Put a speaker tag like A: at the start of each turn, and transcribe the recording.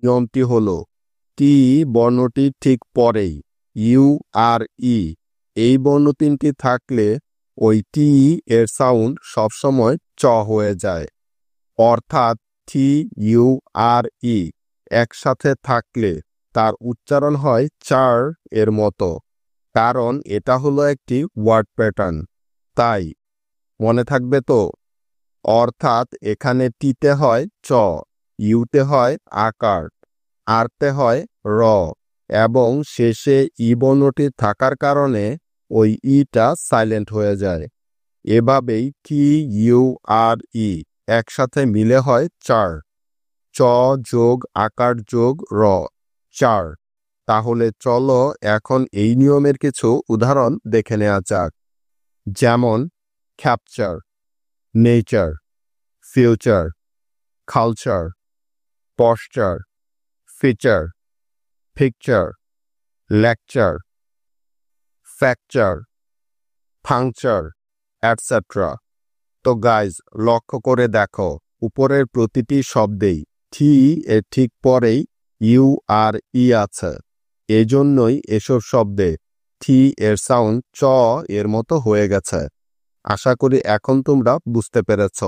A: নিয়মটি হলো টি বর্ণটির ঠিক পরেই ইউ আর ই এই বর্ণ তিনটি থাকলে ওই টি এর সাউন্ড সবসময় চ হয়ে যায়। অর্থাৎ টি ইউ আর ই একসাথে থাকলে তার উচ্চারণ হয় চার এর মতো, কারণ এটা হলো একটি ওয়ার্ড প্যাটার্ন। তাই মনে থাকবে তো? অর্থাৎ এখানে টিতে হয় চ, ইউতে হয় আকার, আরতে হয় র, এবং শেষে ই বর্ণটি থাকার কারণে ওই ইটা সাইলেন্ট হয়ে যায়। এভাবেই টি ইউ আর ই একসাথে মিলে হয় চার। চ যোগ আকার যোগ র, চার। তাহলে চলো এখন এই নিয়মের কিছু উদাহরণ দেখে নেওয়া যাক। যেমন capture, nature, future, culture, posture, feature, picture, lecture, fracture, puncture, etcetera. তো গাইজ, লক্ষ্য করে দেখো, উপরের প্রতিটি শব্দেই টি এর ঠিক পরেই ইউ আর ই আছে। এজন্যই এসব শব্দে টি এর সাউন্ড চ এর মতো হয়ে গেছে। আশা করি এখন তোমরা বুঝতে পেরেছ।